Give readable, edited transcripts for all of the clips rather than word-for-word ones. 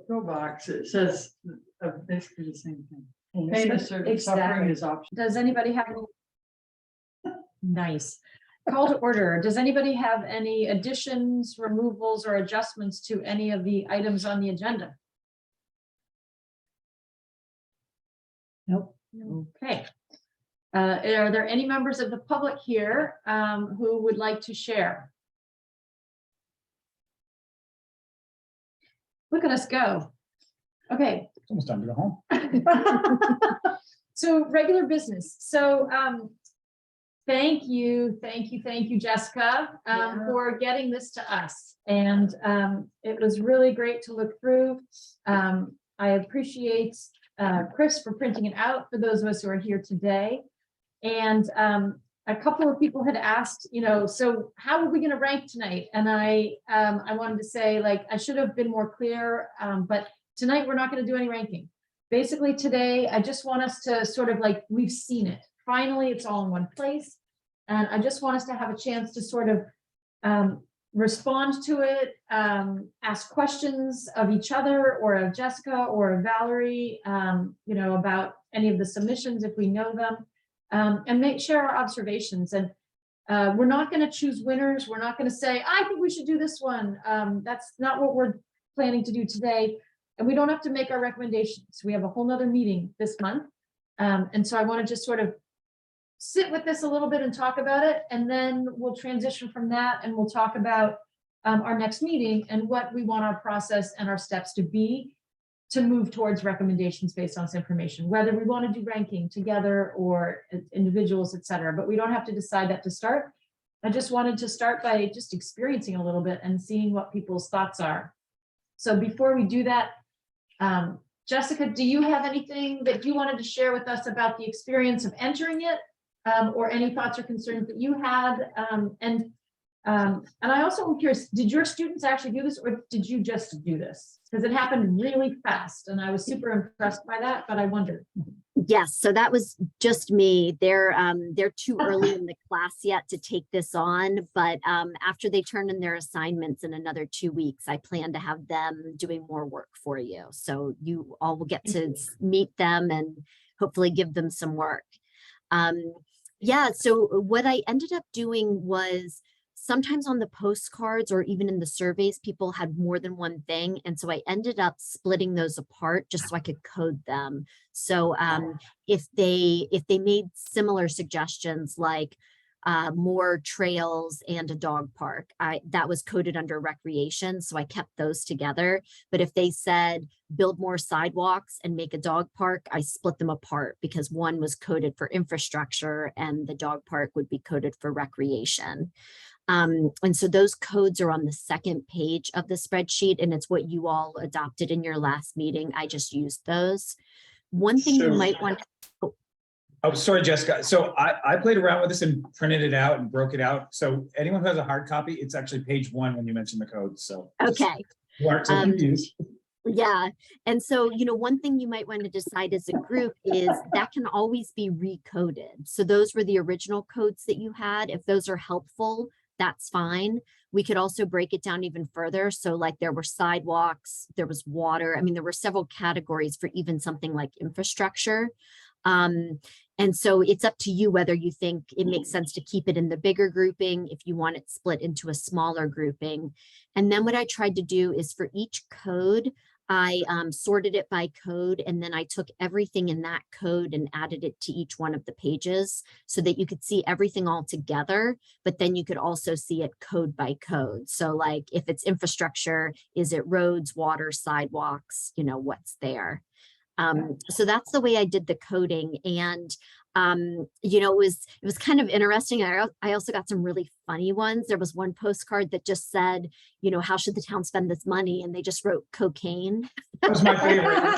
Go box, it says basically the same thing. Pain is service, suffering is optional. Does anybody have any? Nice. Call to order. Does anybody have any additions, removals, or adjustments to any of the items on the agenda? Nope. Okay. Are there any members of the public here who would like to share? Look at us go. Okay. It's almost time to go home. So regular business. So thank you, Jessica, for getting this to us. And it was really great to look through. I appreciate Chris for printing it out for those of us who are here today. And a couple of people had asked, so how are we going to rank tonight? And I wanted to say, like, I should have been more clear, but tonight we're not going to do any ranking. Basically today, I just want us to sort of like, we've seen it. Finally, it's all in one place. And I just want us to have a chance to sort of respond to it, ask questions of each other or of Jessica or of Valerie, about any of the submissions if we know them, and share our observations. And we're not going to choose winners. We're not going to say, I think we should do this one. That's not what we're planning to do today. And we don't have to make our recommendations. We have a whole nother meeting this month. And so I want to just sort of sit with this a little bit and talk about it. And then we'll transition from that and we'll talk about our next meeting and what we want our process and our steps to be to move towards recommendations based on this information, whether we want to do ranking together or individuals, et cetera. But we don't have to decide that to start. I just wanted to start by just experiencing a little bit and seeing what people's thoughts are. So before we do that, Jessica, do you have anything that you wanted to share with us about the experience of entering it, or any thoughts or concerns that you had? And I also am curious, did your students actually do this, or did you just do this? Because it happened really fast and I was super impressed by that, but I wondered. Yes, so that was just me. They're too early in the class yet to take this on, but after they turn in their assignments in another 2 weeks, I plan to have them doing more work for you. So you all will get to meet them and hopefully give them some work. Yeah, so what I ended up doing was sometimes on the postcards or even in the surveys, people had more than one thing. And so I ended up splitting those apart just so I could code them. So if they made similar suggestions like more trails and a dog park, that was coded under recreation. So I kept those together. But if they said build more sidewalks and make a dog park, I split them apart because one was coded for infrastructure and the dog park would be coded for recreation. And so those codes are on the second page of the spreadsheet, and it's what you all adopted in your last meeting. I just used those. One thing you might want to... Oh, sorry, Jessica. So I played around with this and printed it out and broke it out. So anyone who has a hard copy, it's actually page 1 when you mention the codes. So okay. You aren't so confused. Yeah. And so, one thing you might want to decide as a group is that can always be recoded. So those were the original codes that you had. If those are helpful, that's fine. We could also break it down even further. So like there were sidewalks, there was water. I mean, there were several categories for even something like infrastructure. And so it's up to you whether you think it makes sense to keep it in the bigger grouping, if you want it split into a smaller grouping. And then what I tried to do is for each code, I sorted it by code, and then I took everything in that code and added it to each one of the pages so that you could see everything all together, but then you could also see it code by code. So like if it's infrastructure, is it roads, water, sidewalks, what's there? So that's the way I did the coding. And, it was kind of interesting. I also got some really funny ones. There was one postcard that just said, how should the town spend this money? And they just wrote cocaine. That was my favorite.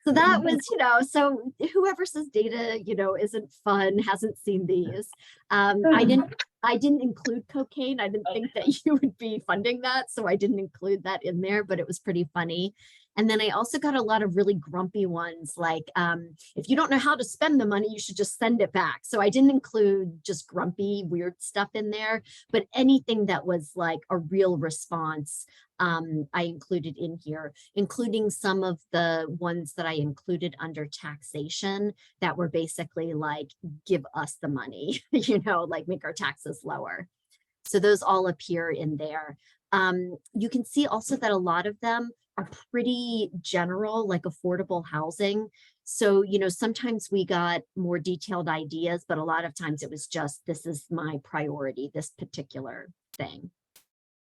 So that was, so whoever says data, isn't fun, hasn't seen these. I didn't include cocaine. I didn't think that you would be funding that. So I didn't include that in there, but it was pretty funny. And then I also got a lot of really grumpy ones, like if you don't know how to spend the money, you should just send it back. So I didn't include just grumpy, weird stuff in there, but anything that was like a real response, I included in here, including some of the ones that I included under taxation that were basically like, give us the money, like make our taxes lower. So those all appear in there. You can see also that a lot of them are pretty general, like affordable housing. So, sometimes we got more detailed ideas, but a lot of times it was just, this is my priority, this particular thing.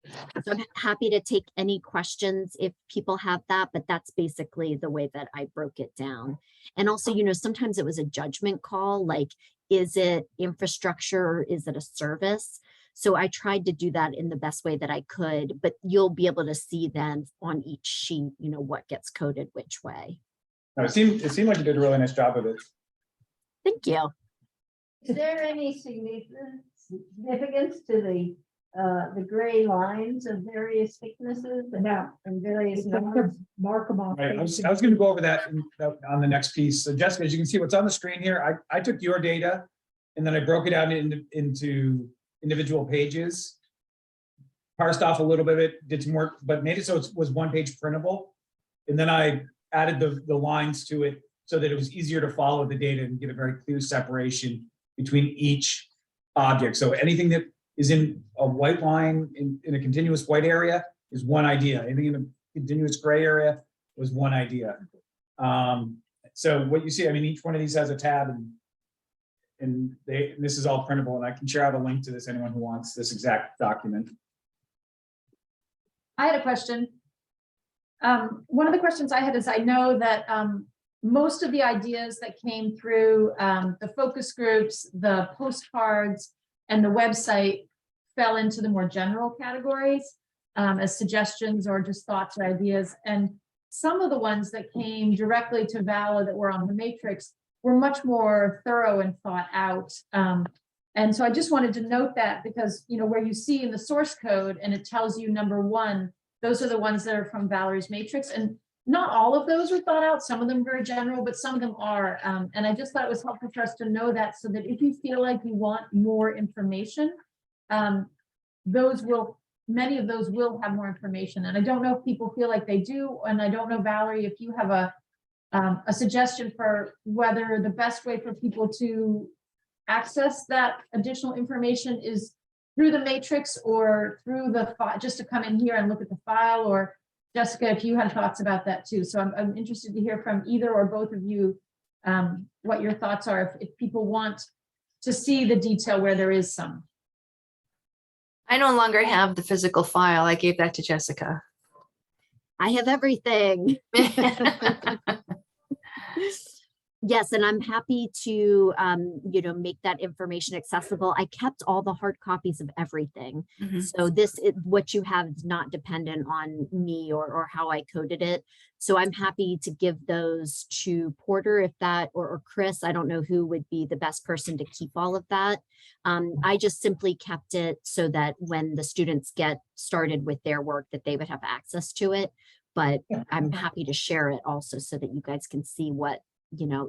So I'm happy to take any questions if people have that, but that's basically the way that I broke it down. And also, sometimes it was a judgment call, like, is it infrastructure or is it a service? So I tried to do that in the best way that I could, but you'll be able to see then on each sheet, what gets coded which way. No, it seemed like you did a really nice job of it. Thank you. Is there any significance to the gray lines of various thicknesses and various numbers? Mark them off. Right, I was going to go over that on the next piece. So Jessica, as you can see, what's on the screen here, I took your data and then I broke it out into individual pages, parsed off a little bit of it, did some work, but made it so it was one page printable. And then I added the lines to it so that it was easier to follow the data and get a very clear separation between each object. So anything that is in a white line in a continuous white area is one idea. Anything in a continuous gray area was one idea. So what you see, I mean, each one of these has a tab and this is all printable, and I can share out a link to this, anyone who wants this exact document. I had a question. One of the questions I had is, I know that most of the ideas that came through the focus groups, the postcards, and the website fell into the more general categories as suggestions or just thoughts or ideas. And some of the ones that came directly to Vala that were on the matrix were much more thorough and thought out. And so I just wanted to note that, because, where you see in the source code and it tells you number 1, those are the ones that are from Valerie's matrix. And not all of those are thought out. Some of them very general, but some of them are. And I just thought it was helpful for us to know that, so that if you feel like you want more information, many of those will have more information. And I don't know if people feel like they do. And I don't know, Valerie, if you have a suggestion for whether the best way for people to access that additional information is through the matrix or through the file, just to come in here and look at the file, or Jessica, if you had thoughts about that too. So I'm interested to hear from either or both of you what your thoughts are, if people want to see the detail where there is some. I no longer have the physical file. I gave that to Jessica. I have everything. Yes, and I'm happy to, make that information accessible. I kept all the hard copies of everything. Mhm. So what you have is not dependent on me or how I coded it. So I'm happy to give those to Porter or Chris. I don't know who would be the best person to keep all of that. I just simply kept it so that when the students get started with their work, that they would have access to it. But I'm happy to share it also so that you guys can see what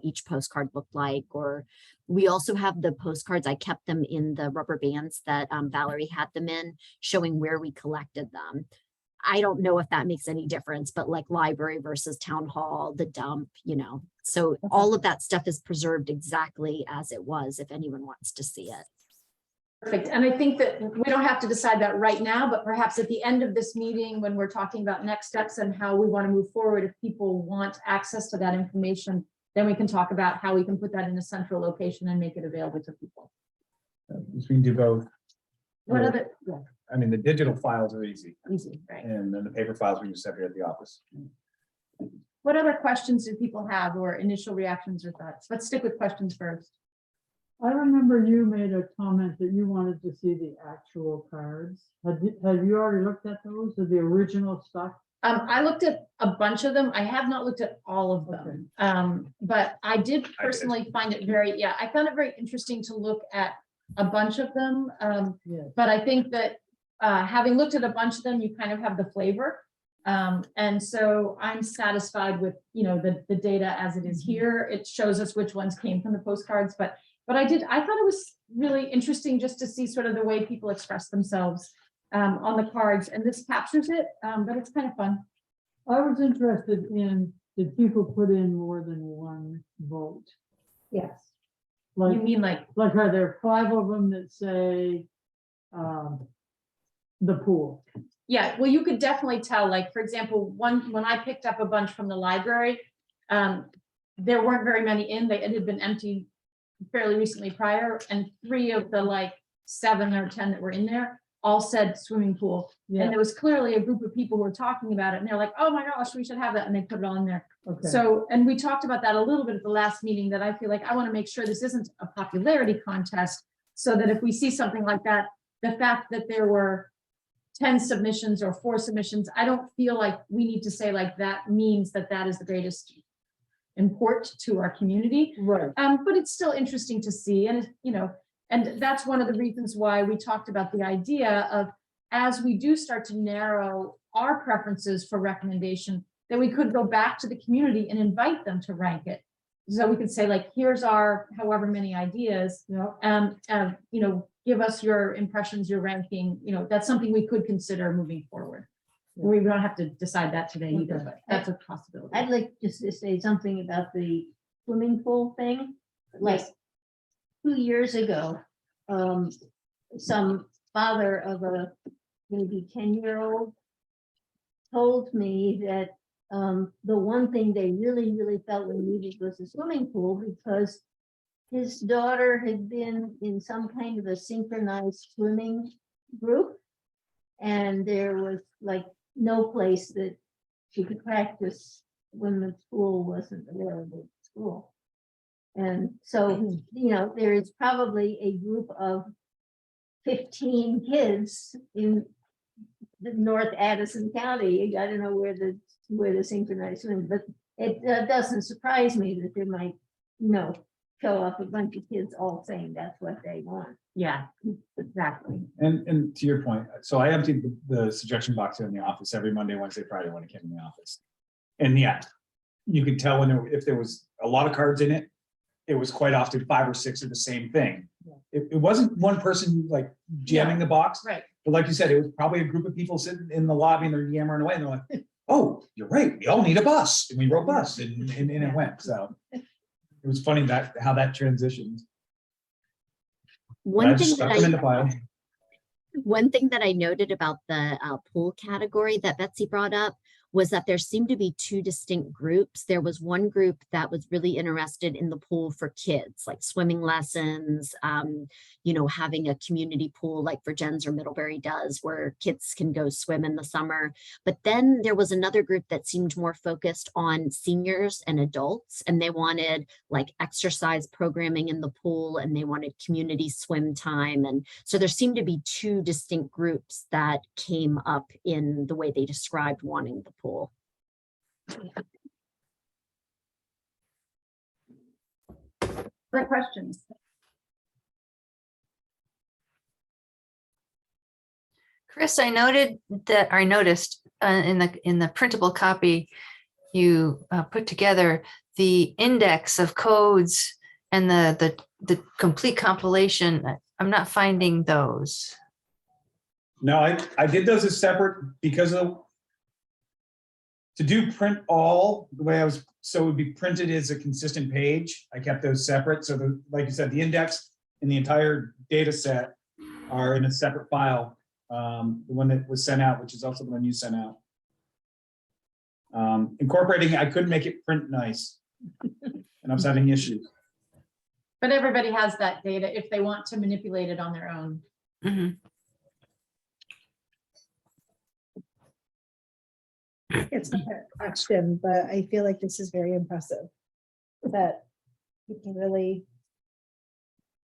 each postcard looked like. Or we also have the postcards. I kept them in the rubber bands that Valerie had them in, showing where we collected them. I don't know if that makes any difference, but like library versus town hall, the dump, so all of that stuff is preserved exactly as it was, if anyone wants to see it. Perfect. And I think that we don't have to decide that right now, but perhaps at the end of this meeting, when we're talking about next steps and how we want to move forward, if people want access to that information, then we can talk about how we can put that in a central location and make it available to people. We can do both. What Yeah. other, yeah, I mean, the digital files are easy, easy, right? and then the paper files we just have here at the office. What other questions do people have, or initial reactions or thoughts? Let's stick with questions first. I remember you made a comment that you wanted to see the actual cards. Have you already looked at those, or the original stuff? I looked at a bunch of them. I have not looked at all of them. But I did personally find it I found it very interesting to look at a bunch of them. Yes. But I think that having looked at a bunch of them, you kind of have the flavor. And so I'm satisfied with, the data as it is here. It shows us which ones came from the postcards, but I thought it was really interesting just to see sort of the way people express themselves on the cards, and this captures it, but it's kind of fun. I was interested in, did people put in more than one vote? Yes. You Like, mean like, are there 5 of them that say, the pool? yeah, well, you could definitely tell, like, for example, when I picked up a bunch from the library, there weren't very many in, it had been empty fairly recently prior, and 3 of the like 7 or 10 that were in there all said swimming pool. And Yeah, there was clearly a group of people who were talking about it, and they're like, oh my gosh, we should have that, and they put it on there. okay. So, and we talked about that a little bit at the last meeting, that I feel like I want to make sure this isn't a popularity contest, so that if we see something like that, the fact that there were 10 submissions or 4 submissions, I don't feel like we need to say like that means that that is the greatest import to our community. Right, But it's still interesting to see, and and that's one of the reasons why we talked about the idea of, as we do start to narrow our preferences for recommendation, that we could go back to the community and invite them to rank it. So we could say like, here's our however many ideas, yeah, give us your impressions, your ranking, that's something we could consider moving forward. We don't have to decide that today either, Okay. but that's a possibility. I'd like just to say something about the swimming pool thing. Like 2 years ago, some father of a maybe 10-year-old told me that the one thing they really, really felt we needed was a swimming pool, because his daughter had been in some kind of a synchronized swimming group, and there was like no place that she could practice when the pool wasn't available at school. And so, there is probably a group of 15 kids in the North Addison County. I don't know where the synchronized swim, but it doesn't surprise me that there might, show up a bunch of kids all saying that's what they want. Yeah, exactly. And to your point, so I emptied the suggestion box here in the office every Monday, Wednesday, Friday when I came in the office. And yeah, you could tell if there was a lot of cards in it, it was quite often 5 or 6 of the same thing. Yeah. It wasn't one person like jamming the box, Right. but like you said, it was probably a group of people sitting in the lobby and they're yammering away and they're like, oh, you're right, we all need a bus. And we wrote bus and it went. So it was funny how that transitioned. But I One just thing stuck that them in the pile. One thing that I noted about the pool category that Betsy brought up was that there seemed to be 2 distinct groups. There was one group that was really interested in the pool for kids, like swimming lessons, having a community pool like Virgins or Middlebury does, where kids can go swim in the summer. But then there was another group that seemed more focused on seniors and adults, and they wanted like exercise programming in the pool, and they wanted community swim time. And so there seemed to be 2 distinct groups that came up in the way they described wanting the pool. Great questions. Chris, I noticed in the printable copy, you put together the index of codes and the complete compilation. I'm not finding those. No, I did those as separate because to do print all the way so it would be printed as a consistent page. I kept those separate. So like you said, the index and the entire data set are in a separate file. The one that was sent out, which is also the one you sent out. Incorporating, I couldn't make it print nice. And I was having issues. But everybody has that data if they want to manipulate it on their own. Mhm. It's not a question, but I feel like this is very impressive that people really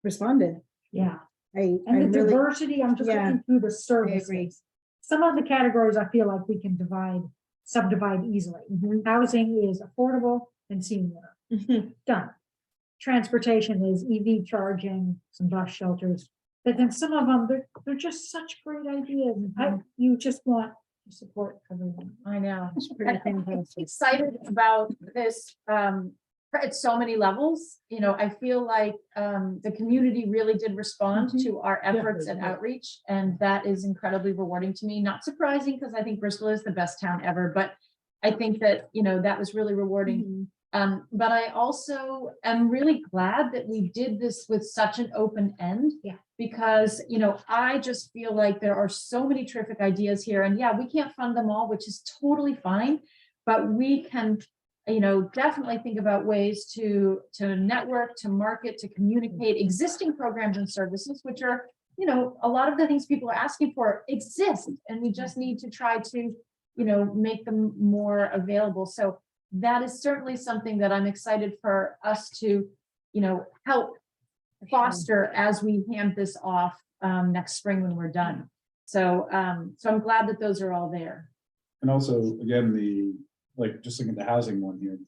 responded. Yeah, And and the really, diversity, I'm just yeah, looking through the agree. services. Some of the categories I feel like we can subdivide easily. Housing is affordable and senior, done. Transportation is EV charging, some bus shelters, but then some of them, they're just such great ideas. You just want to support everyone. I know. It's pretty And I'm fantastic. excited about this at so many levels. You know, I feel like the community really did respond to our efforts and outreach, and that is incredibly rewarding to me. Not surprising, because I think Bristol is the best town ever, but I think that, you know, that was really rewarding. But I also am really glad that we did this with such an open end. Yeah. Because, you know, I just feel like there are so many terrific ideas here, and yeah, we can't fund them all, which is totally fine, but we can, you know, definitely think about ways to network, to market, to communicate existing programs and services, which are, you know, a lot of the things people are asking for exist, and we just need to try to, you know, make them more available. So that is certainly something that I'm excited for us to, you know, help foster as we hand this off next spring when we're done. So, so I'm glad that those are all there. And also, again, like, just looking at the housing one here,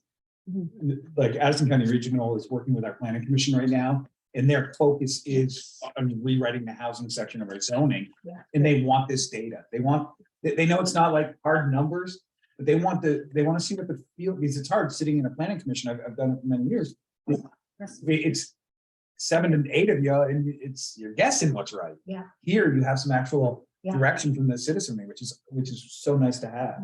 like Addison County Regional is working with our planning commission right now, and their focus is on rewriting the housing section of our zoning. And they want this data. They know it's not like hard numbers, but they want to see what the field, because it's hard sitting in a planning commission. I've done it for many years. It's 7 and 8 of you, and you're guessing what's right. Yeah. Here you have some actual Yeah. direction from the citizenry, which is so nice to have.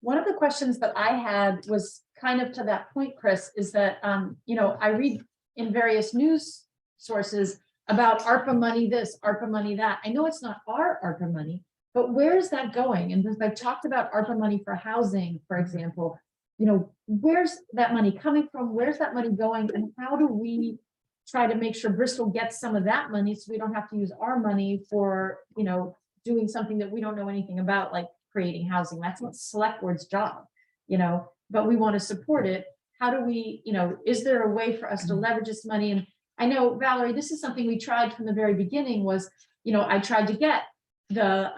One of the questions that I had was kind of to that point, Chris, is that, you know, I read in various news sources about ARPA money this, ARPA money that. I know it's not our ARPA money, but where is that going? And I've talked about ARPA money for housing, for example. You know, where's that money coming from? Where's that money going? And how do we try to make sure Bristol gets some of that money, so we don't have to use our money for, you know, doing something that we don't know anything about, like creating housing? That's not select board's job, you know, but we want to support it. How do we, you know, is there a way for us to leverage this money? And I know, Valerie, this is something we tried from the very beginning was, you know, I tried to get the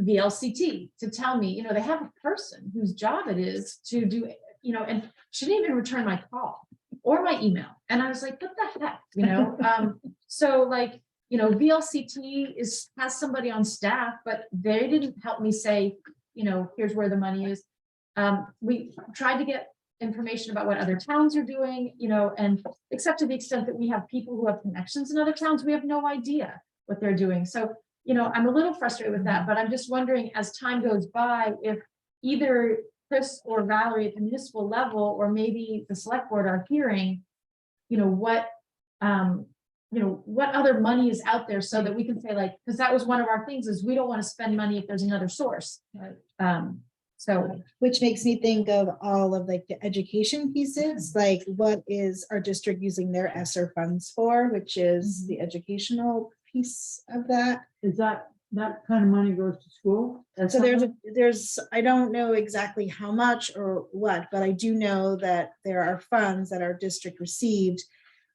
VLCT to tell me, you know, they have a person whose job it is to do, you know, and she didn't even return my call or my email. And I was like, what the heck, you know? So like, you know, VLCT has somebody on staff, but they didn't help me say, you know, here's where the money is. We tried to get information about what other towns are doing, you know, and except to the extent that we have people who have connections in other towns, we have no idea what they're doing. So, you know, I'm a little frustrated with that, but I'm just wondering, as time goes by, if either Chris or Valerie at the municipal level, or maybe the select board, are hearing, you know, what other money is out there, so that we can say, like, because that was one of our things, is we don't want to spend money if there's another source. So, Which makes me think of all of like the education pieces, like what is our district using their ESSER funds for, which is the educational piece of that. Is that kind of money goes to school? So there's, I don't know exactly how much or what, but I do know that there are funds that our district received.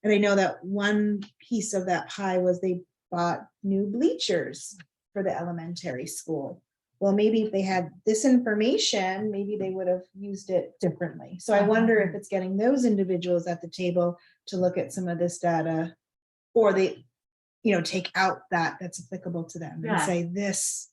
And I know that one piece of that pie was they bought new bleachers for the elementary school. Well, maybe if they had this information, maybe they would have used it differently. So I wonder if it's getting those individuals at the table to look at some of this data, or they, you know, take out that's applicable to them and say this,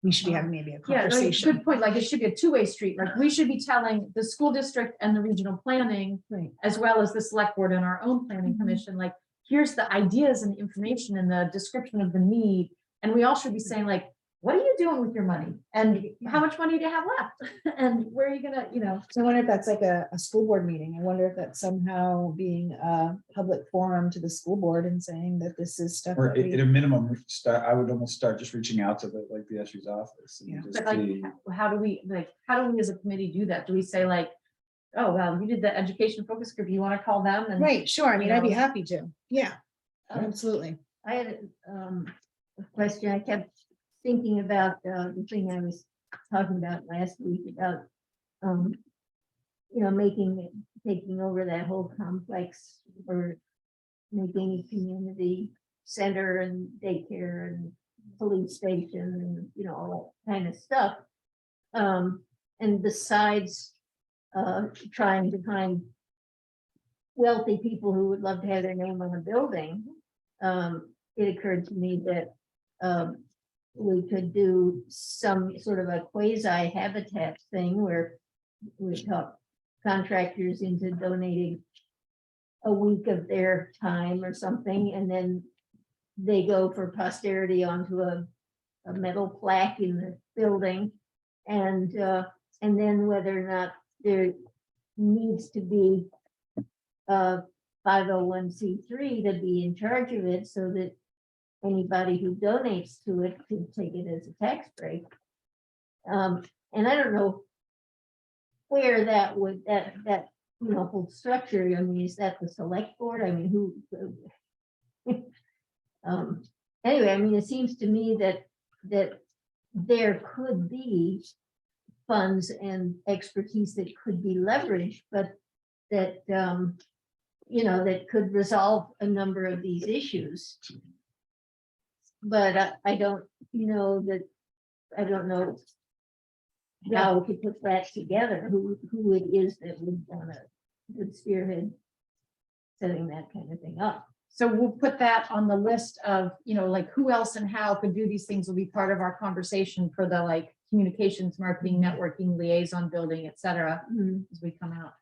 we should be having maybe a conversation. Good point. Like, it should be a two-way street. Like, we should be telling the school district and the regional planning, as well as the select board and our own planning commission, like, here's the ideas and information and the description of the need. And we all should be saying, like, what are you doing with your money? And how much money do you have left? And where are you gonna, you know? So I wonder if that's like a school board meeting. I wonder if that's somehow being a public forum to the school board and saying that this is stuff. Or that we- at a minimum, I would almost start just reaching out to the SU's office. And Yeah. just But like, see- how do we as a committee do that? Do we say, like, oh, well, you did the education focus group, you want to call them? And Right, sure. I mean, you I'd be know. happy to. Yeah, absolutely. I had a question. I kept thinking about the thing I was talking about last week about, you know, taking over that whole complex, or making a community center and daycare and police station and, you know, all that kind of stuff. And besides trying to find wealthy people who would love to have their name on a building, it occurred to me that we could do some sort of a quasi habitat thing where we talk contractors into donating a week of their time or something, and then they go for posterity onto a metal plaque in the building. And then whether or not there needs to be a 501c3 to be in charge of it, so that anybody who donates to it can take it as a tax break. And I don't know where that would, that whole structure, I mean, is that the select board? I mean, who? Anyway, I mean, it seems to me that there could be funds and expertise that could be leveraged, but that, that could resolve a number of these issues. But I don't know how to put that together, who it is that would spearhead setting that kind of thing up. So we'll put that on the list of, like who else and how could do these things will be part of our conversation for the like communications, marketing, networking, liaison building, et cetera, as we come out.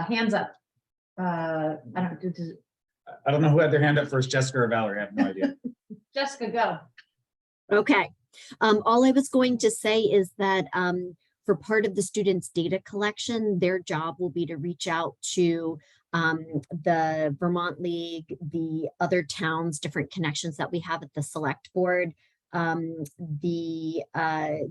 Hands up. I don't know who had their hand up first, Jessica or Valerie, I have no idea. Jessica, go. Okay. All I was going to say is that for part of the students' data collection, their job will be to reach out to the Vermont League, the other towns, different connections that we have at the select board, the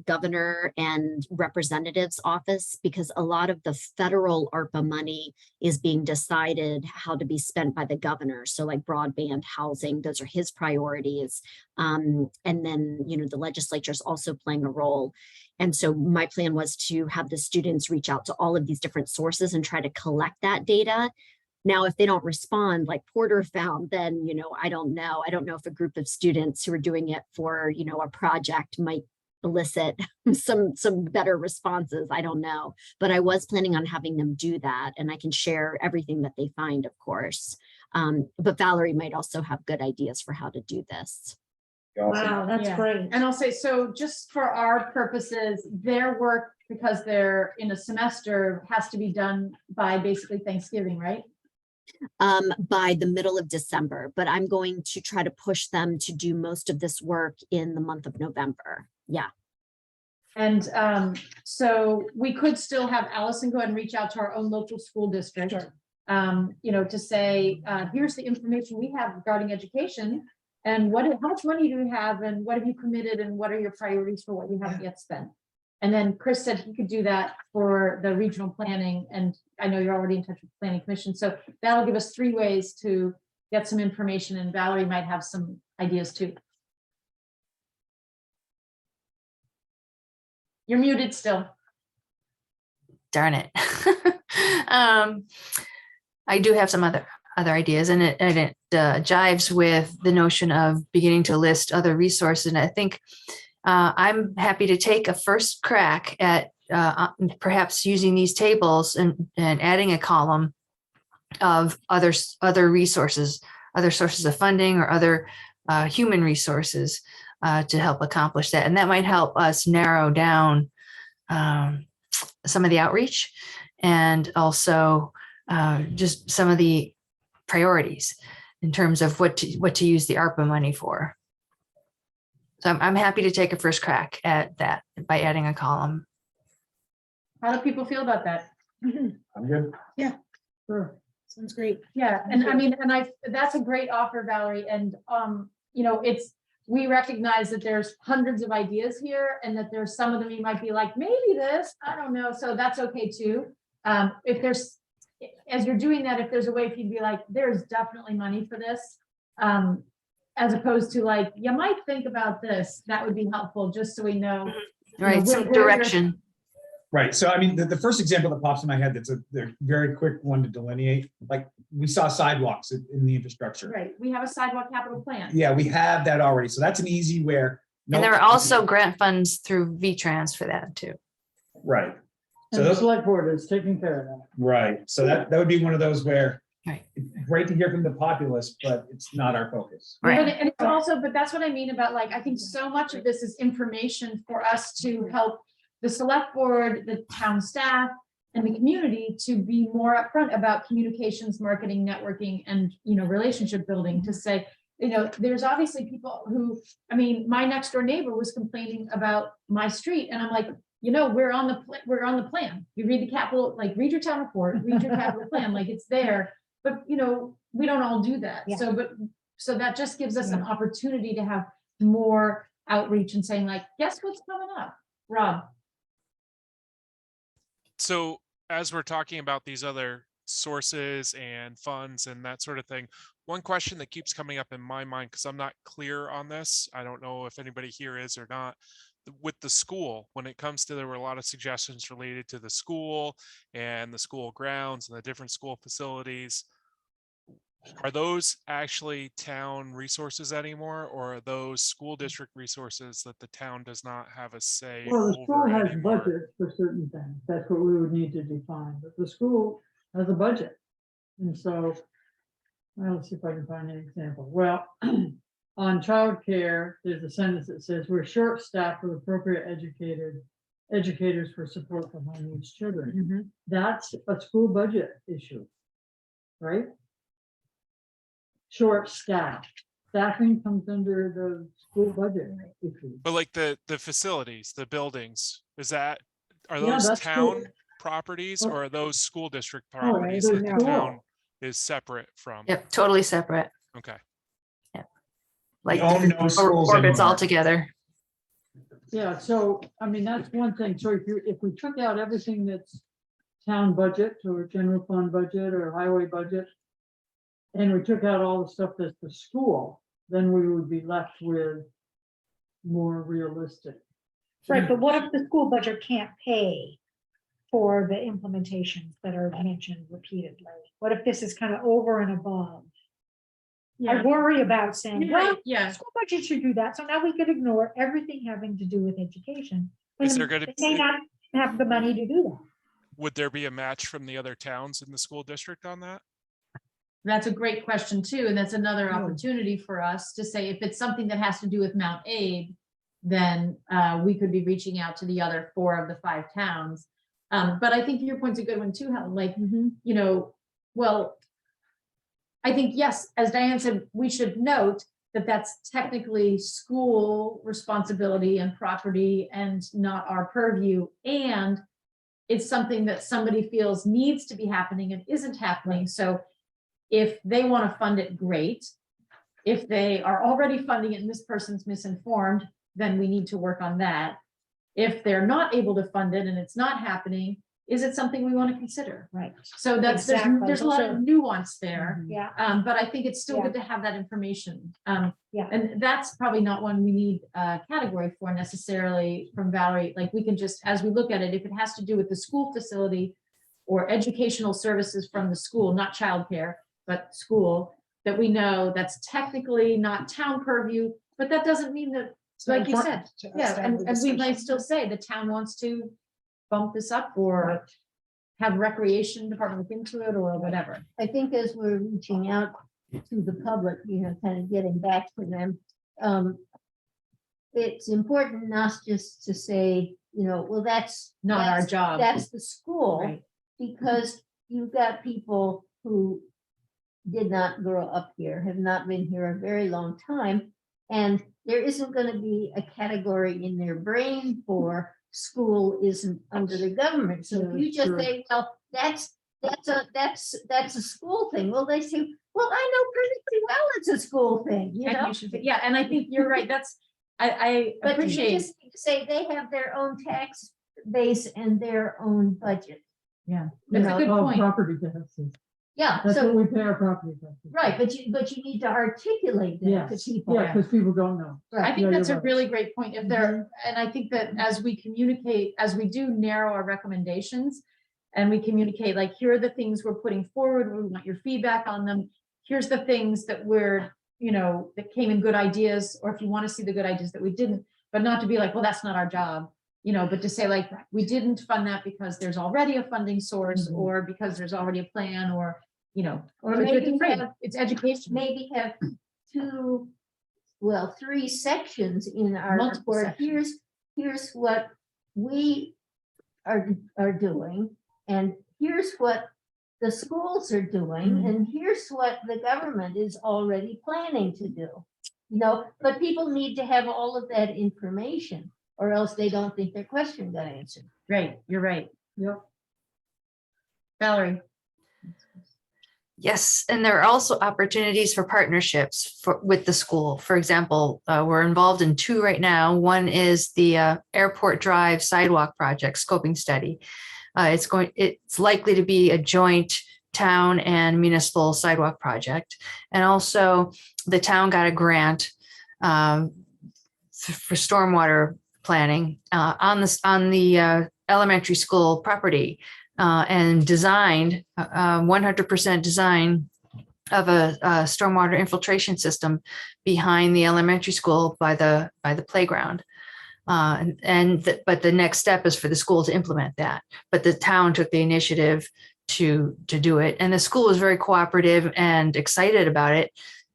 governor and representative's office, because a lot of the federal ARPA money is being decided how to be spent by the governor. So like broadband, housing, those are his priorities. And then, the legislature is also playing a role. And so my plan was to have the students reach out to all of these different sources and try to collect that data. Now, if they don't respond like Porter found, then, I don't know. I don't know if a group of students who are doing it for, a project might elicit some better responses. I don't know. But I was planning on having them do that. And I can share everything that they find, of course. But Valerie might also have good ideas for how to do this. Wow, that's Yeah. great. And I'll say, so just for our purposes, their work, because they're in a semester, has to be done by basically Thanksgiving, right? By the middle of December, but I'm going to try to push them to do most of this work in the month of November. Yeah. And so we could still have Allison go ahead and reach out to our own local school district, to say, here's the information we have regarding education, and how much money do you have, and what have you committed, and what are your priorities for what you haven't yet spent. And then Chris said he could do that for the regional planning, and I know you're already in touch with the Planning Commission, so that'll give us 3 ways to get some information, and Valerie might have some ideas too. You're muted still. Darn it. I do have some other ideas, and it jives with the notion of beginning to list other resources. And I think I'm happy to take a first crack at perhaps using these tables and adding a column of other resources, other sources of funding, or other human resources to help accomplish that. And that might help us narrow down some of the outreach, and also just some of the priorities in terms of what to use the ARPA money for. So I'm happy to take a first crack at that by adding a column. How do people feel about that? I'm good. Sure. Sounds great. Yeah, and I mean, that's a great offer, Valerie. And we recognize that there's hundreds of ideas here, and that there's some of them you might be like, maybe this, I don't know. So that's okay too. If there's, as you're doing that, if there's a way for you to be like, there's definitely money for this, as opposed to like, you might think about this, that would be helpful, just so we know. Right, some where direction. Right. So I mean, the first example that pops in my head, that's a very quick one to delineate. Like we saw sidewalks in the infrastructure. Right, we have a sidewalk capital plan. Yeah, we have that already. So that's an easy where. And there are also grant funds through VTrans for that too. Right. So And the those, select board is taking care of that. right. So that would be one of those where. Right. It's great to hear from the populace, but it's not our focus. But Right. and it's also, but that's what I mean about like, I think so much of this is information for us to help the select board, the town staff, and the community to be more upfront about communications, marketing, networking, and, relationship building, to say, there's obviously people who, I mean, my next door neighbor was complaining about my street, and I'm like, we're on the plan. You read the capital, like read your town report, read your capital plan, like it's there. But, we don't all do that. Yeah. So that just gives us an opportunity to have more outreach and saying like, guess what's coming up, Rob? So as we're talking about these other sources and funds and that sort of thing, one question that keeps coming up in my mind, because I'm not clear on this, I don't know if anybody here is or not, with the school, when it comes to, there were a lot of suggestions related to the school and the school grounds and the different school facilities. Are those actually town resources anymore, or are those school district resources that the town does not have a say Well, the school over has anymore? budgets for certain things. That's what we would need to define, but the school has a budget. And so, let's see if I can find an example. Well, on childcare, there's a sentence that says, we're short-staffed with appropriate educators for support for high needs children. That's a school budget issue, right? Short staff. Staffing comes under the school budget issue. But like the facilities, the buildings, are Yeah, those that's town cool. properties, Oh. or are those school district Oh, properties they're that the cool. town is separate from? Yep, totally separate. Okay. Like own no schools orbits anymore. all together. Yeah, so, I mean, that's one thing. So if we took out everything that's town budget or general fund budget or highway budget, and we took out all the stuff that's the school, then we would be left with more realistic. Right, but what if the school budget can't pay for the implementations that are mentioned repeatedly? What if this is kind of over and above? I worry about saying, You're well, right, yeah. school budget should do that, so now we could ignore everything having to do with education. Is when there gonna they may be- not have the money to do that. Would there be a match from the other towns in the school district on that? That's a great question too, and that's another Yeah. opportunity for us to say, if it's something that has to do with Mount Aid, then we could be reaching out to the other 4 of the 5 towns. But I think your point's a good one too, Helen, like, well, I think, yes, as Diane said, we should note that that's technically school responsibility and property and not our purview. And it's something that somebody feels needs to be happening and isn't happening. So if they want to fund it, great. If they are already funding it and this person's misinformed, then we need to work on that. If they're not able to fund it and it's not happening, is it something we want to consider? Right. So that's, Exactly. there's a lot Sure. of nuance there. Yeah, But I think it's still Yeah. good to have that information. Yeah. And that's probably not one we need a category for necessarily from Valerie. Like we can just, as we look at it, if it has to do with the school facility or educational services from the school, not childcare, but school, that we know that's technically not town purview, but that doesn't mean that, like you said, yeah, and we might still say the town wants to bump this up or have recreation department look into it or whatever. I think as we're reaching out to the public, kind of getting back to them, it's important not just to say, well, that's Not our that's- job. That's the school, Right. because you've got people who did not grow up here, have not been here a very long time, and there isn't going to be a category in their brain for school isn't under the government. So if Yeah, you just sure. say, well, that's a school thing. Well, they say, well, I know pretty well it's a school thing, And you should, yeah, and I think you're right. That's, I But you appreciate, just need to say they have their own tax base and their own budget. yeah, You that's a know, good Oh, point. property taxes. Yeah, That's what so, we pay our property taxes. right, but you need to articulate that to Yes, people. yeah, because people don't know. I think Yeah, that's you're a right. really great point. If there, and I think that as we communicate, as we do narrow our recommendations and we communicate, like, here are the things we're putting forward, we want your feedback on them. Here's the things that we're, that came in good ideas, or if you want to see the good ideas that we didn't, but not to be like, well, that's not our job, but to say like, we didn't fund that because there's already a funding source Mhm. or because there's already a plan or, Or it's maybe free. have- It's education. Maybe have 3 sections in our Multiple report. sections. Here's what we are doing. And here's what the schools are doing, and here's what the government is already planning to do. You know, but people need to have all of that information, or else they don't think their question got answered. Right, you're right. Yep. Valerie. Yes, and there are also opportunities for partnerships with the school. For example, we're involved in two right now. One is the Airport Drive Sidewalk Project scoping study. It's likely to be a joint town and municipal sidewalk project. And also the town got a grant for stormwater planning on the elementary school property. And designed 100% design of a stormwater infiltration system behind the elementary school by the playground. But the next step is for the school to implement that. But the town took the initiative to do it, and the school was very cooperative and excited about it.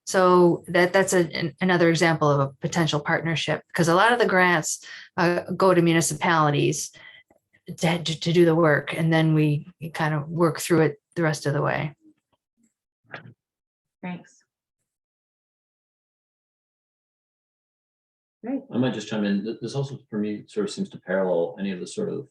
So that's another example of a potential partnership, because a lot of the grants go to municipalities to do the work, and then we kind of work through it the rest of the way. Thanks. I might just chime in. This also, for me, sort of seems to parallel any of the sort of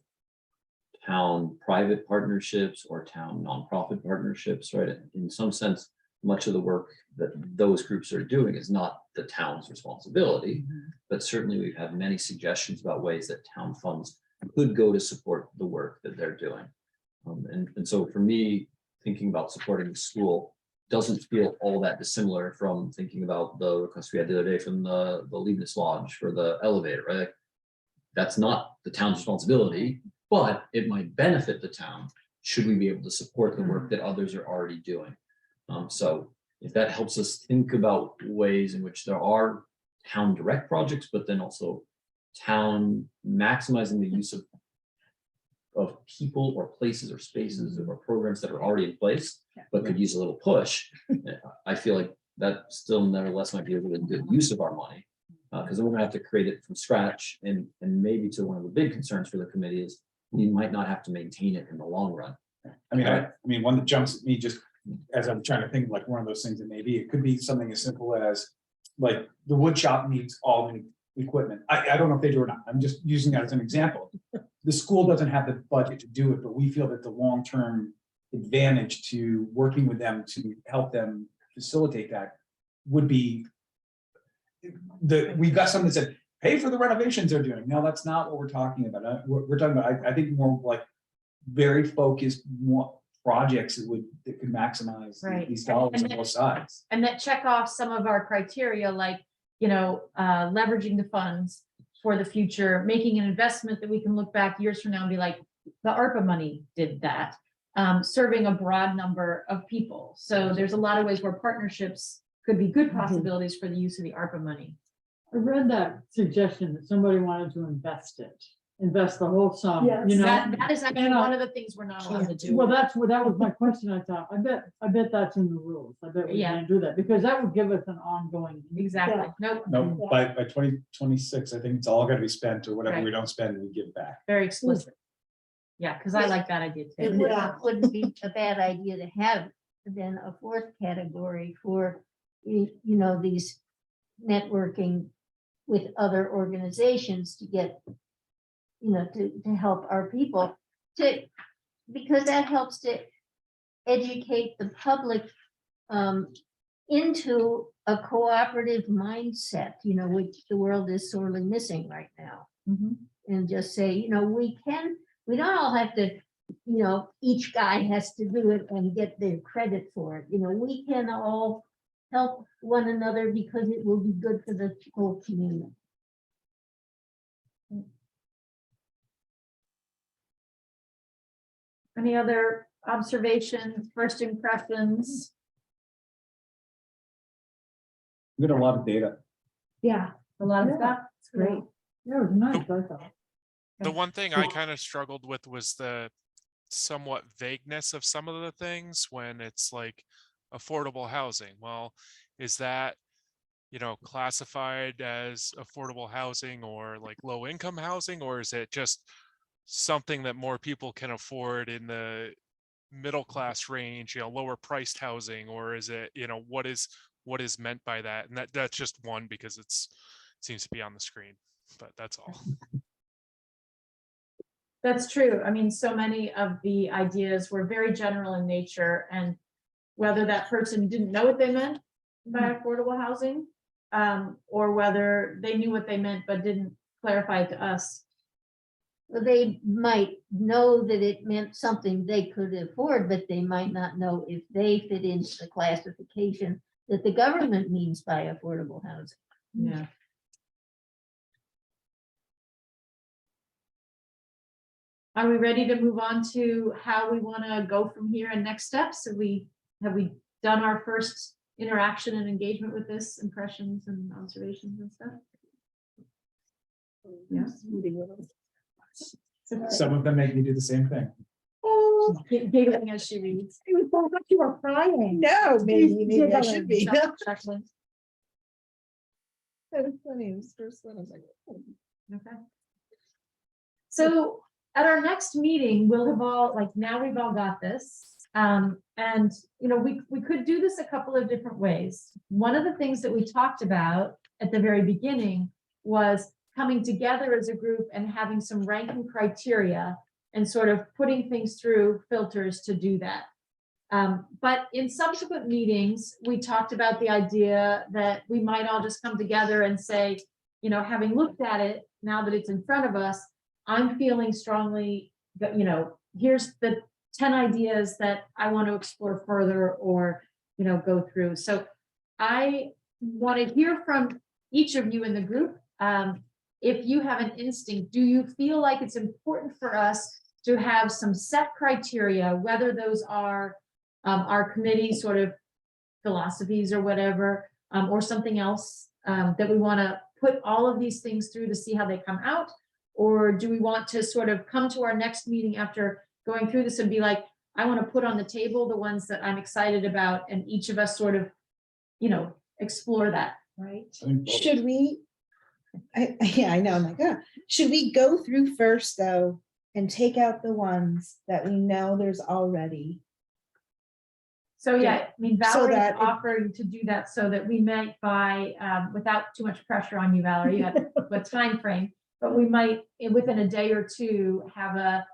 town private partnerships or town nonprofit partnerships, right? In some sense, much of the work that those groups are doing is not the town's responsibility, but certainly we've had many suggestions about ways that town funds could go to support the work that they're doing. And so for me, thinking about supporting the school doesn't feel all that dissimilar from thinking about the request we had the other day from the Leibniz Lodge for the elevator, right? Like, that's not the town's responsibility, but it might benefit the town should we be able to support the work that others are already doing. So if that helps us think about ways in which there are town direct projects, but then also town maximizing the use of people or places or spaces or programs that are already in place, but could use a little push, I feel like that still nevertheless might be a really good use of our money, because then we're gonna have to create it from scratch, and maybe to one of the big concerns for the committee is we might not have to maintain it in the long run. I mean, one that jumps at me just as I'm trying to think, like one of those things that maybe it could be something as simple as like the wood shop needs all the equipment. I don't know if they do or not. I'm just using that as an example. The school doesn't have the budget to do it, but we feel that the long-term advantage to working with them to help them facilitate that would be we've got something that said, pay for the renovations they're doing. No, that's not what we're talking about. We're talking about, I think, more like very focused more projects that could maximize Right. these dollars And on both sides. And that check off some of our criteria, like, leveraging the funds for the future, making an investment that we can look back years from now and be like, the ARPA money did that, serving a broad number of people. So there's a lot of ways where partnerships could be good possibilities for the use of the ARPA money. I read that suggestion that somebody wanted to invest the whole sum, Yes. That is actually And, one of the things we're not allowed to do. Well, that was my question. I thought, I bet that's in the rules. I bet we Yeah. can't do that, because that would give us an ongoing. Exactly. Nope. No, by 2026, I think it's all gonna be spent, or whatever we Right. don't spend, we give back. Very explicit. Yeah, because I like that idea It too. wouldn't be a bad idea to have then a fourth category for, these networking with other organizations to get, to help our people because that helps to educate the public into a cooperative mindset, which the world is sorely missing right now. And just say, we don't all have to, each guy has to do it and get their credit for it. We can all help one another because it will be good for the whole community. Any other observations, first impressions? We got a lot of data. Yeah. A lot of Yeah. stuff. It's great. Yeah, it was nice, I thought. The one thing I kind of struggled with was the somewhat vagueness of some of the things when it's like affordable housing. Well, is that, classified as affordable housing or like low income housing, or is it just something that more people can afford in the middle class range, lower priced housing, or is it, what is meant by that? And that's just one because it seems to be on the screen, but that's all. That's true. I mean, so many of the ideas were very general in nature, and whether that person didn't know what they meant by affordable housing, or whether they knew what they meant but didn't clarify it to us. Well, they might know that it meant something they could afford, but they might not know if they fit into the classification that the government means by affordable housing. Yeah. Are we ready to move on to how we want to go from here and next steps? Have we done our first interaction and engagement with this, impressions and observations and stuff? Yes. Some of them make me do the same thing. Oh, Giggling as she reads. I thought you were crying. No, maybe I should be. Jacqueline. That was funny. It was the first one. I was like, oh. Okay. So at our next meeting, we'll have all, now we've all got this. And, we could do this a couple of different ways. One of the things that we talked about at the very beginning was coming together as a group and having some ranking criteria and sort of putting things through filters to do that. But in subsequent meetings, we talked about the idea that we might all just come together and say, having looked at it, now that it's in front of us, I'm feeling strongly that, here's the 10 ideas that I want to explore further or, go through. So I want to hear from each of you in the group. If you have an instinct, do you feel like it's important for us to have some set criteria, whether those are our committee sort of philosophies or whatever, or something else that we want to put all of these things through to see how they come out? Or do we want to sort of come to our next meeting after going through this and be like, I want to put on the table the ones that I'm excited about, and each of us sort of, explore that, right? Should we? I know. I'm like, oh. Should we go through first though and take out the ones that we know there's already? So yeah, I mean, So Valerie's that it- offering to do that so that we might without too much pressure on you, Valerie, you have a time frame, but we might within a day or two have a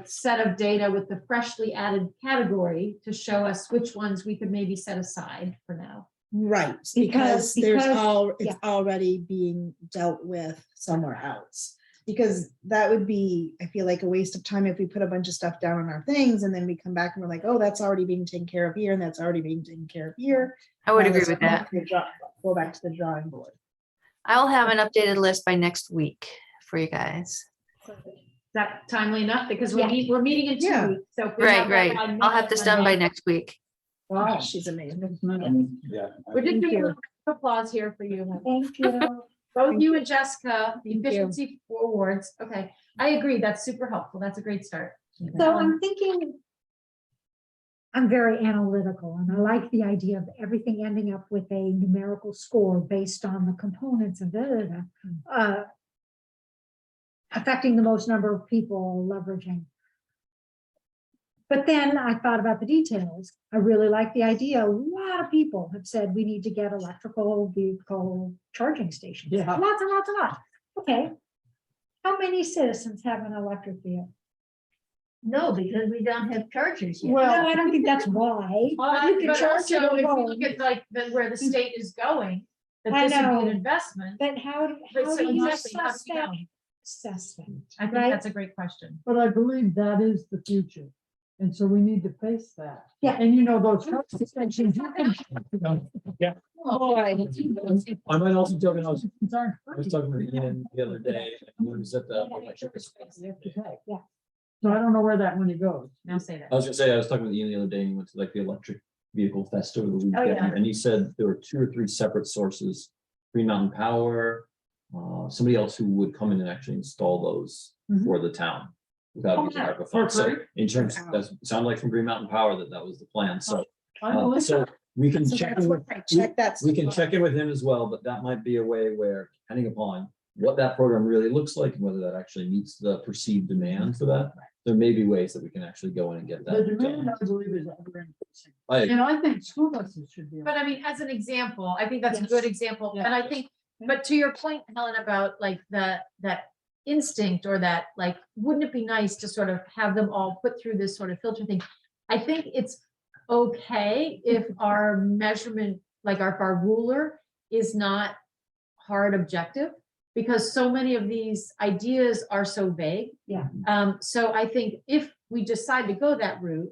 set of data with the freshly added category to show us which ones we could maybe set aside for now. Right, Because- it's yeah. already being dealt with somewhere else. Because that would be, I feel like, a waste of time if we put a bunch of stuff down on our things and then we come back and we're like, oh, that's already being taken care of here and that's already being taken care of here. I would Now agree let's with go back that. to the go back to the drawing board. I'll have an updated list by next week for you guys. Is that timely enough? Because Yeah. we're meeting in 2 Yeah. weeks. So if we have Right. that by I'll have this done by next week. Wow. She's amazing. Yeah. We're just Thank doing a you. round of applause here for you. Thank you. Both you and Jessica, the Thank you. efficiency awards. Okay, I agree. That's super helpful. That's a great start. So I'm thinking, I'm very analytical and I like the idea of everything ending up with a numerical score based on the components of affecting the most number of people leveraging. But then I thought about the details. I really like the idea. A lot of people have said we need to get electrical vehicle charging stations. Yeah. Lots and lots and lots. Okay. How many citizens have an electric vehicle? No, because we don't have chargers yet. No, I don't think that's why. You can But charge also, your if you phone. look at where the state is going, that I this would be know. an investment. But how But do so you exactly, how do assess we that? know? Assess that. I think Right. that's a great question. But I believe that is the future. And so we need to face that. Yeah. And those charging stations, you can. Yeah. Oh, I might also tell you, I was So talking with Ian the other day, and he was at the electric. I don't know where that money goes. Now say that. I was gonna say, I was talking with Ian the other day, and he went to like the electric vehicle fest over the weekend, yeah. and he said there were 2 or 3 separate sources. Green Mountain Power, somebody else who would come in and actually install those for the town without using ARPA funds. So in terms, that sounded like from Green Mountain Power that was the plan, so. So we can So check that's in what with, I check that. we can check in with him as well, but that might be a way where, depending upon what that program really looks like and whether that actually meets the perceived demand for that, there may be ways that we can actually go in and get The that demand, done. I believe, is ever increasing. I- And I think school buses should be. But I mean, as an example, I think that's a Yes. good example, and I think, but to your point, Helen, about like that instinct or that, like, wouldn't it be nice to sort of have them all put through this sort of filter thing? I think it's okay if our measurement, like our ruler is not hard objective, because so many of these ideas are so vague. Yeah. So I think if we decide to go that route,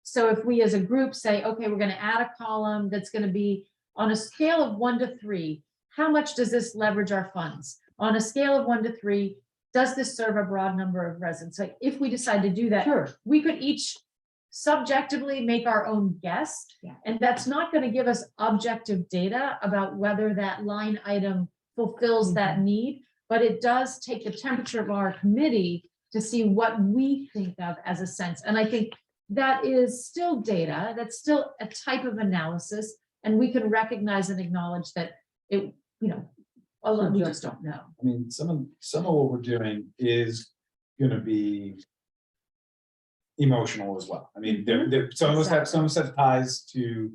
so if we as a group say, okay, we're gonna add a column that's gonna be on a scale of 1 to 3, how much does this leverage our funds? On a scale of 1 to 3, does this serve a broad number of residents? Like, if we decide to do that, Sure. we could each subjectively make our own guess. Yeah. And that's not gonna give us objective data about whether that line item fulfills that need, but it does take the temperature of our committee to see what we think of as a sense. And I think that is still data, that's still a type of analysis, and we can recognize and acknowledge that it, although we just don't know. I mean, some of what we're doing is gonna be emotional as well. I mean, some of us have ties to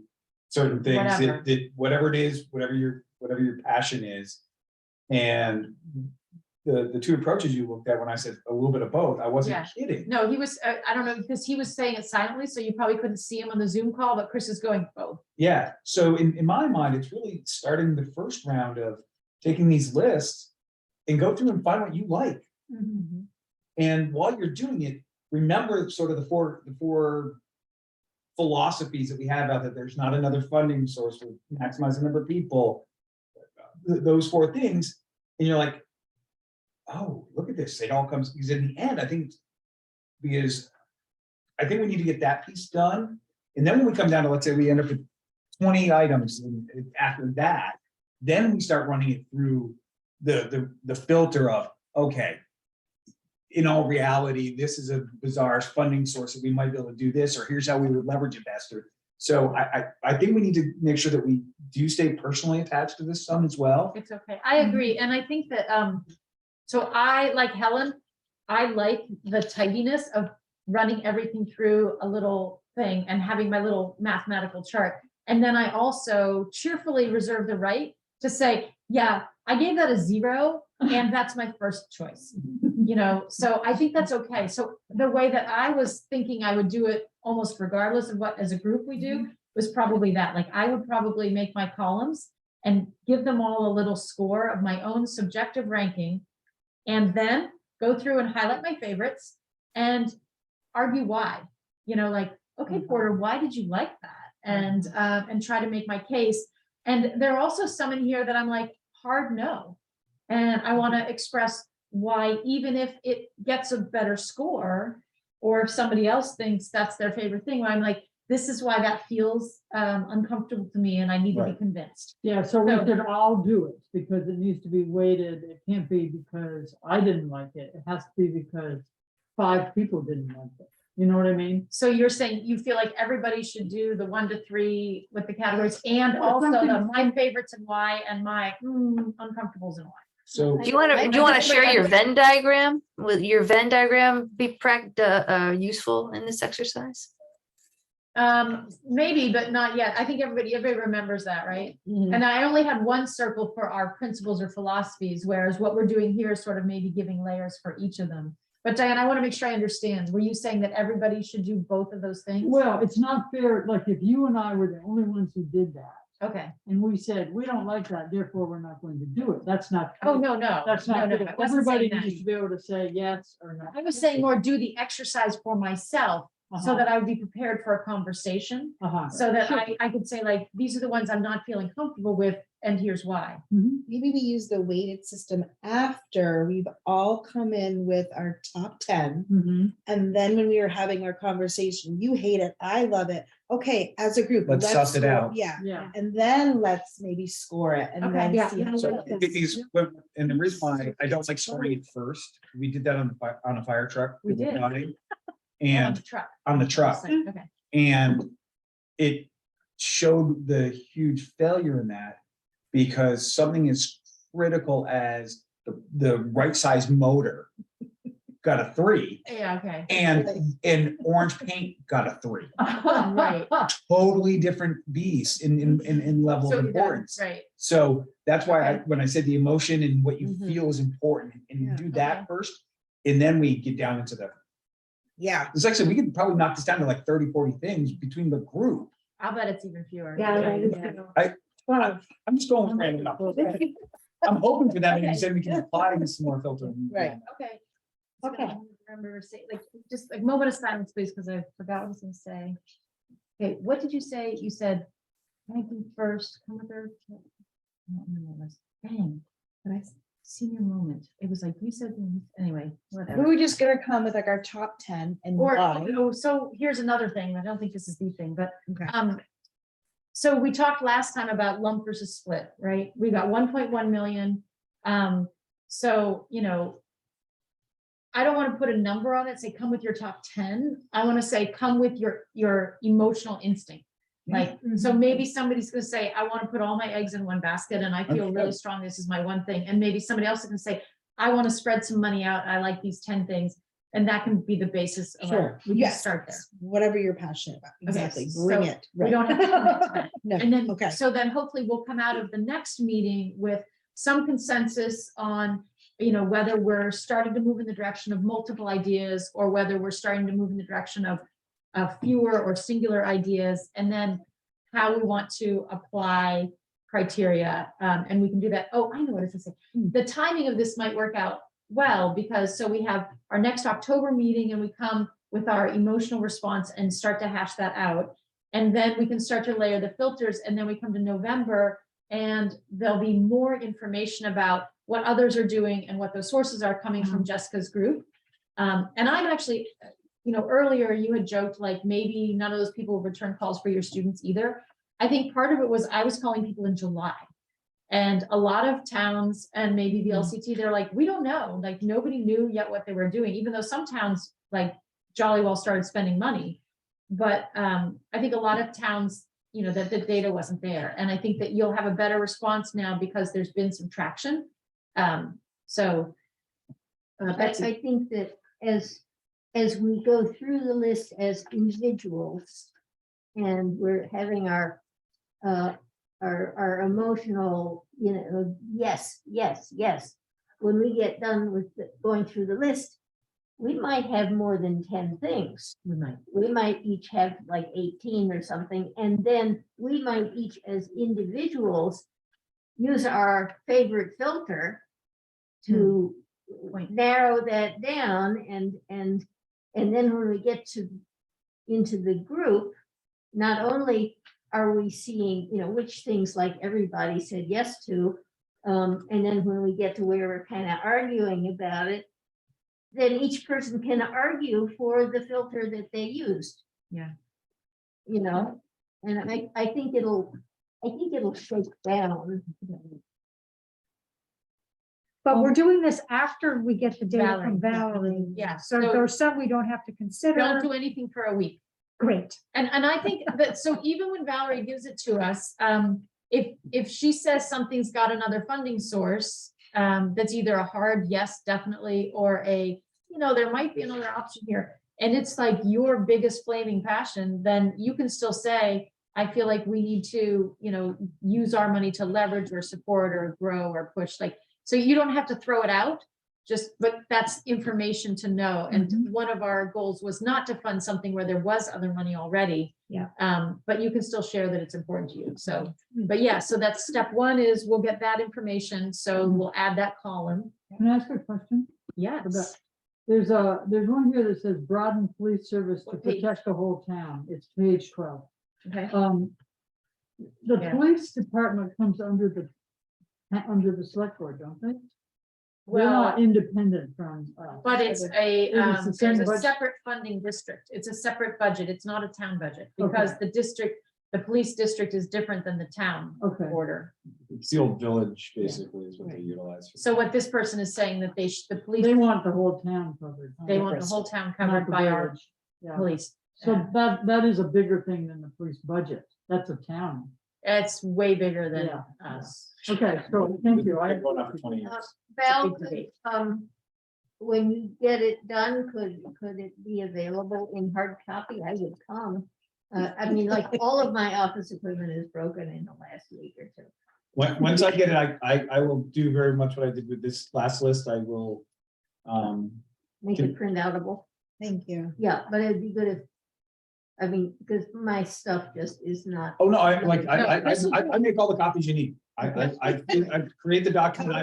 certain things Whatever. that whatever it is, whatever your passion is. And the two approaches you looked at when I said a little bit of both, I wasn't Yeah. kidding. No, he was, I don't know, because he was saying it silently, so you probably couldn't see him on the Zoom call, but Chris is going both. Yeah, so in my mind, it's really starting the first round of taking these lists and go through and find what you like. And while you're doing it, remember sort of the four philosophies that we have out that there's not another funding source for maximizing the number of people, those 4 things, and you're like, oh, look at this, it all comes, because in the end, I think we need to get that piece done. And then when we come down to, let's say we end up with 20 items, and after that, then we start running it through the filter of, okay, in all reality, this is a bizarre funding source that we might be able to do this, or here's how we would leverage it better. So I think we need to make sure that we do stay personally attached to this sum as well. It's okay. I agree. And I think that, so I, like Helen, I like the tidiness of running everything through a little thing and having my little mathematical chart. And then I also cheerfully reserve the right to say, yeah, I gave that a 0 and that's my first choice. So I think that's okay. So the way that I was thinking I would do it, almost regardless of what as a group we do, was probably that. Like, I would probably make my columns and give them all a little score of my own subjective ranking, and then go through and highlight my favorites and argue why. Like, okay, Porter, why did you like that? And try to make my case. And there are also some in here that I'm like, hard no. And I want to express why, even if it gets a better score, or if somebody else thinks that's their favorite thing, I'm like, this is why that feels uncomfortable to me, and I need to be Right. convinced. Yeah, so we So- should all do it, because it needs to be weighted. It can't be because I didn't like it. It has to be because 5 people didn't like it. You know what I mean? So you're saying you feel like everybody should do the 1 to 3 with the categories, and Well, also the something- my favorites and why, and my uncomfortables and why. So Do you want to share your Venn diagram? Will your Venn diagram be useful in this exercise? Maybe, but not yet. I think everybody remembers that, right? And I only had one circle for our principles or philosophies, whereas what we're doing here is sort of maybe giving layers for each of them. But Diane, I want to make sure I understand. Were you saying that everybody should do both of those things? Well, it's not fair, like if you and I were the only ones who did that, Okay. and we said, we don't like that, therefore we're not going to do it. That's not. Oh, no. That's No, not, no, fair. I wasn't Everybody saying that. needs to be able to say yes or no. I was saying more do the exercise for myself, so Uh-huh. that I would be prepared for a conversation, Uh-huh. so that Sure. I could say, like, these are the ones I'm not feeling comfortable with, and here's why. Mhm. Maybe we use the weighted system after we've all come in with our top 10. Mhm. And then when we are having our conversation, you hate it, I love it. Okay, as a group. Let's suss it score- out. Yeah. Yeah. And then let's maybe score it and Okay, then yeah, see. yeah, how So it I goes. think and the reason why I don't like scoring it first, we did that on a fire truck. We with the did. guy, On And the truck. on the truck, Okay. and it showed the huge failure in that, because something as critical as the right size motor got a 3, Yeah, okay. and orange paint got a 3. Right. Totally different beasts in level So, of yeah, importance. right. So that's why Okay. when I said the emotion and what you Mhm. feel is important, and you Yeah. do that Okay. first, and then we get down into the, Yeah. it's like I said, we could probably knock this down to like 30, 40 things between the group. I'll bet it's even fewer. Yeah. Well, I'm just going with random numbers. I'm hoping for that, and you Okay. said we can apply this more filter. Right. Okay. Okay. Remember, say, like, just like moment of silence, please, because I forgot what I was gonna say. Okay, what did you say? You said, thank you first, come with her. I don't remember what it was. Dang, but I seen your moment. It was like, you said, anyway, We whatever. were just gonna come with like our top 10 and Or, why. oh, so here's another thing. I don't think this is the thing, but, Okay. so we talked last time about lump versus split, right? We got 1.1 million. So, you know, I don't want to put a number on it, say, come with your top 10. I want to say, come with your emotional instinct. Like, so maybe somebody's gonna say, I want to put all my eggs in one basket and I feel really strong, this is my one thing. And maybe somebody else can say, I want to spread some money out, I like these 10 things. And that can be the basis of our, we can Yes. start there. Whatever you're passionate about. Okay, Exactly. Bring so it. We Right. don't have to commit to that. No. And then, Okay. so then hopefully we'll come out of the next meeting with some consensus on, you know, whether we're starting to move in the direction of multiple ideas or whether we're starting to move in the direction of fewer or singular ideas, and then how we want to apply criteria. And we can do that. Oh, I know what I was gonna say. The timing of this might work out well, because so we have our next October meeting and we come with our emotional response and start to hash that out. And then we can start to layer the filters, and then we come to November and there'll be more information about what others are doing and what those sources are coming from Jessica's group. And I'm actually, you know, earlier you had joked like maybe none of those people return calls for your students either. I think part of it was I was calling people in July. And a lot of towns and maybe the LCT, they're like, we don't know, like nobody knew yet what they were doing, even though some towns like jolly well started spending money. But I think a lot of towns, you know, that the data wasn't there. And I think that you'll have a better response now because there's been some traction. So Betsy. I think that as we go through the list as individuals and we're having our emotional, you know, yes, yes, yes. When we get done with going through the list, we might have more than 10 things. We might each have like 18 or something, and then we might each as individuals use our favorite filter to narrow that down, and then when we get into the group, not only are we seeing, you know, which things like everybody said yes to, and then when we get to where we're kind of arguing about it, then each person can argue for the filter that they used. Yeah. You know, and I think it'll shake down. but we're doing this after we get the data from Valerie, Valerie. yeah. So So- there's some we don't have to Don't consider. do anything for a week. Great. And I think that, so even when Valerie gives it to us, if she says something's got another funding source, that's either a hard yes, definitely, or a, you know, there might be another option here, and it's like your biggest flaming passion, then you can still say, I feel like we need to, you know, use our money to leverage or support or grow or push, like, so you don't have to throw it out. Just, but that's information to know. And one of our goals was not to fund something where there was other money already. Yeah. But you can still share that it's important to you. So, but yeah, so that's step one is we'll get that information. So we'll add that column. Can I ask a question? Yes. There's one here that says broaden police service to What page? protect the whole town. It's page 12. Okay. The Yeah. police department comes under the select board, don't they? They're Well, not independent from us. but it's a, It is the same there's a budget? separate funding district. It's a separate budget. It's not a town budget because the district, the police district is different than the town Okay. border. It's the old village, basically, is what they utilize. So what this person is saying that the police, They want the whole town covered. huh? they want the whole town Not covered the by our village. Yeah. police. So that is a bigger thing than the police budget. That's a town. It's way bigger than Yeah. us. Okay, so thank you. Been going on for 20 years. Val, big debate. when you get it done, could it be available in hard copy? I would come. I mean, like, all of my office equipment is broken in the last week or two. Once I get it, I will do very much what I did with this last list. I will, Make it print outable. Thank you. Yeah, but it'd be good if, I mean, because my stuff just is not. oh no, I like, No, this is- I make all the copies you need. I create the document.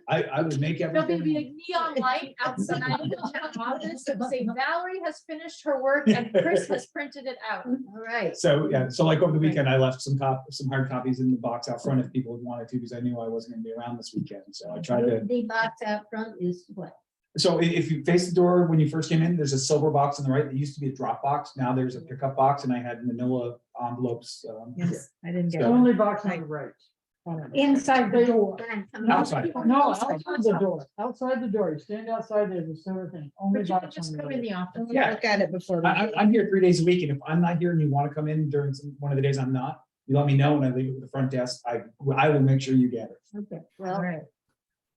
I would make There'll be everything. a neon light outside the town office that will say Valerie has finished her work and Chris has printed it out. All right. So, yeah, so like over the weekend, I left some hard copies in the box out front if people would wanted to, because I knew I wasn't gonna be around this weekend. So I tried to, The box out front is what? so if you face the door when you first came in, there's a silver box on the right. There used to be a drop box. Now there's a pickup box, and I had manila envelopes. Yes, I didn't get So- it. Only box on the right. Inside the door. Then I'm coming Outside. No, outside the door, outside the door. You stand outside there, there's everything. Only But you can box just on the come in right. the office. Yeah. Look at it before. we do. I'm here 3 days a week, and if I'm not here and you want to come in during one of the days I'm not, you let me know when I leave it with the front desk. I will make sure you get it. Okay, All well, right.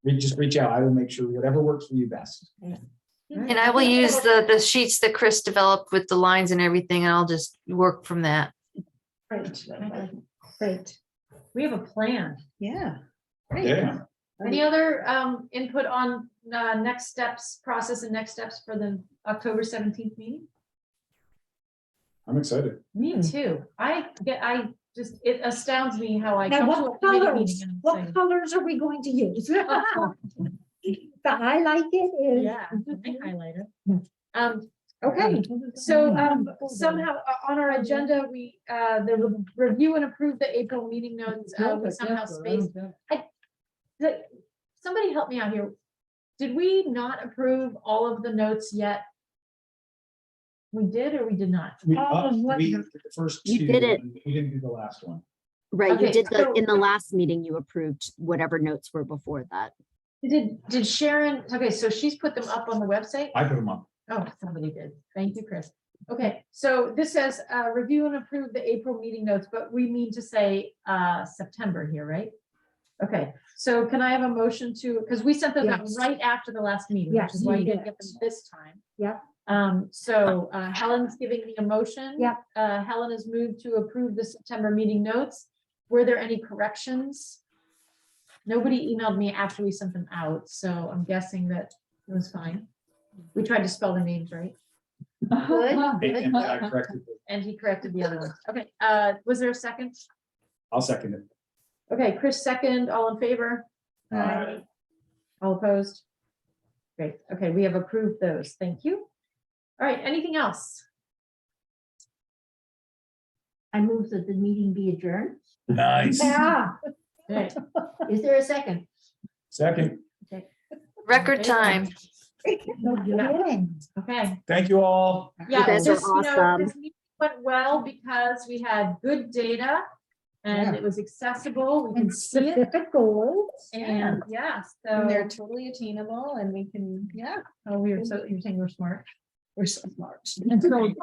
Just reach out. I will make sure whatever works for you best. And I will use the sheets that Chris developed with the lines and everything, and I'll just work from that. Great. Great. We have a plan. Yeah. Yeah. Any other input on next steps, process and next steps for the October 17th meeting? I'm excited. Me too. It astounds me how I Now, come to a what committee colors, meeting and I'm what saying, colors are we going to use? The I like it is. yeah, I highlighter. Okay. So somehow on our agenda, we, the review and approve the April meeting notes, we somehow spaced. Somebody help me out here. Did we not approve all of the notes yet? We did or we did not? We what- did the first You two, did it. and we didn't do the last one. Right, Okay, you did so- in the last meeting, you approved whatever notes were before that. Did Sharon, okay, so she's put them up on the website? I put them up. Oh, somebody did. Thank you, Chris. Okay, so this says, review and approve the April meeting notes, but we mean to say, September here, right? Okay, so can I have a motion to, because we sent those out Yes. right after the last meeting, which Yes, is why you you didn't did. get them this time. Yep. So Helen's giving me a motion. Yep. Helen has moved to approve the September meeting notes. Were there any corrections? Nobody emailed me after we sent them out, so I'm guessing that it was fine. We tried to spell the names right, And I corrected it. and he corrected the other ones. Okay, was there a second? I'll second it. Okay, Chris second, all in favor? Aye. All opposed? Great, okay, we have approved those, thank you. All right, anything else? I move that the meeting be adjourned. Nice. Yeah. Okay, Is there a second? Second. Record time. No kidding. okay. Thank you all. Yeah, guys are just, you know, awesome. this meeting went well because we had good data and it was accessible, we can And see it. specific goals. And yeah, And they're so, totally attainable and we can, yeah, oh, you're saying we're smart. we're so smart. And so